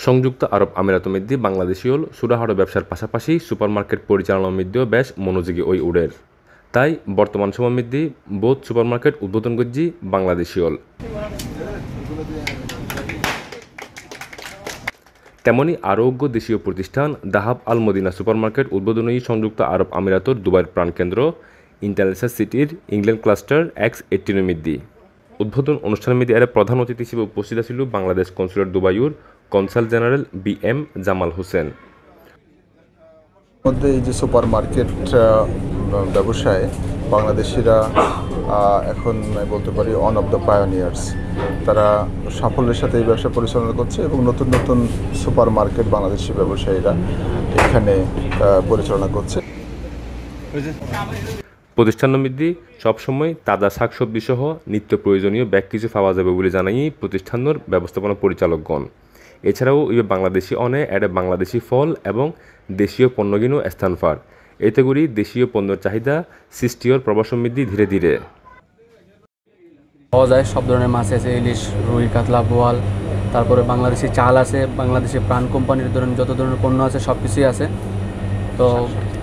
সংযুক্ত আরব আমিরাত মধ্যে বাংলাদেশীয় ছোটখাটো ব্যবসার পাশাপাশি সুপারমার্কেট পরিচালনার মধ্যেও বেশ মনোযোগী ওই উডের। তাই বর্তমান সময়ের মধ্যে বোধ সুপারমার্কেট উদ্বোধন করছি বাংলাদেশীয়। তেমনি আরোগ্য দেশীয় প্রতিষ্ঠান দাহাব আল মদিনা সুপারমার্কেট উদ্বোধনী সংযুক্ত আরব আমিরাতর দুবাইয়ের প্রাণকেন্দ্র ইন্টারন্যাশনাল সিটির ইংল্যান্ড ক্লাস্টার X18 মধ্যে উদ্বোধন অনুষ্ঠানের মধ্যে এর প্রধান অতিথি হিসেবে উপস্থিত ছিল বাংলাদেশ কনসুলেট দুবাইয়ের consul general BM Jamal Hossain. মধ্যে এই যে সুপারমার্কেট ব্যবসায় বাংলাদেশিরা এখন বলতে পারি ওয়ান অফ দ্য পায়োনিয়ার্স। তারা সাফল্যের সাথে এই ব্যবসা পরিচালনা করছে এবং নতুন নতুন সুপারমার্কেট বাংলাদেশি ব্যবসায়ীরা এখানে পরিচালনা করছে। প্রতিষ্ঠানের মধ্যে সবসময় তাজা শাকসবজি সহ নিত্য প্রয়োজনীয় ব্যাগ কিছু পাওয়া যাবে বলে জানাই প্রতিষ্ঠানের ব্যবস্থাপনা পরিচালকগণ। এছাড়াও বাংলাদেশি বাংলাদেশি ফল এবং দেশীয় পণ্যগিনও স্থান পার। এতে করে দেশীয় পণ্যের চাহিদা সৃষ্টির প্রবাসন বৃদ্ধি ধীরে ধীরে পাওয়া যায়। সব ধরনের মাছ আছে, ইলিশ, রুই, কাতলা, বোয়াল, তারপরে বাংলাদেশি চাল আছে, বাংলাদেশি প্রাণ কোম্পানির ধরেন যত ধরনের পণ্য আছে সব কিছুই আছে। তো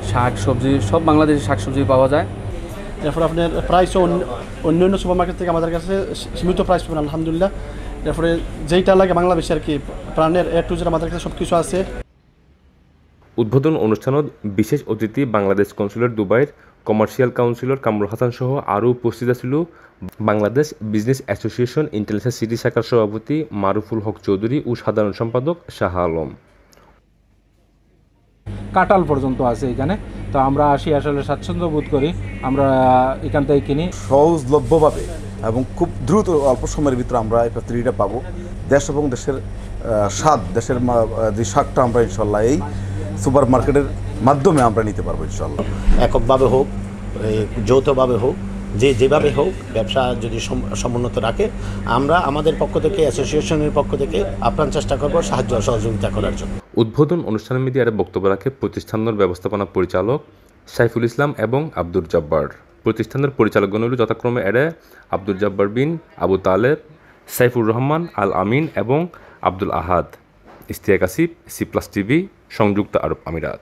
শাক সবজি সব বাংলাদেশি শাকসবজি পাওয়া যায়। এরপর আপনার প্রাইসও অন্য সুপার মার্কেট থেকে আমাদের কাছে সীমিত প্রাইস পাবেন আলহামদুলিল্লাহ। এরপরে যেইটা লাগে বাংলাদেশে আর কি প্রাণের A to Z আমাদের কাছে সব কিছু আছে। উদ্বোধন অনুষ্ঠানত বিশেষ অতিথি বাংলাদেশ কনসুলেট দুবাইয়ের কমার্শিয়াল কাউন্সিলর কামরুল হাসান সহ আরও উপস্থিত ছিল Bangladesh business association international city শাখার সভাপতি মারুফুল হক চৌধুরী ও সাধারণ সম্পাদক শাহ আলম। কাঁঠাল পর্যন্ত আছে এখানে। তো আমরা আসি, আসলে স্বাচ্ছন্দ্য বোধ করি, আমরা এখান থেকে কিনি সহজলভ্যভাবে এবং খুব দ্রুত অল্প সময়ের ভিতরে আমরা এই ফ্যাসিলিটিটা পাবো। দেশ এবং দেশের স্বাদ, দেশের যে স্বাদটা আমরা ইনশাল্লাহ এই সুপার মার্কেটের মাধ্যমে আমরা নিতে পারবো ইনশাল্লাহ। এককভাবে হোক, যৌথভাবে হোক, যেভাবে হোক ব্যবসা যদি সমুন্নত রাখে, আমরা আমাদের পক্ষ থেকে অ্যাসোসিয়েশনের পক্ষ থেকে আপ্রাণ চেষ্টা করব সাহায্য সহযোগিতা করার জন্য। উদ্বোধন অনুষ্ঠানের মধ্যে বক্তব্য রাখে প্রতিষ্ঠানের ব্যবস্থাপনা পরিচালক সাইফুল ইসলাম এবং আব্দুল জব্বার। প্রতিষ্ঠানের পরিচালকগণ হল যথাক্রমে আব্দুল জব্বার বিন আবু তালেব, সাইফুর রহমান আল আমিন এবং আব্দুল আহাদ। ইশতিয়াক আসিফ, C+ TV, সংযুক্ত আরব আমিরাত।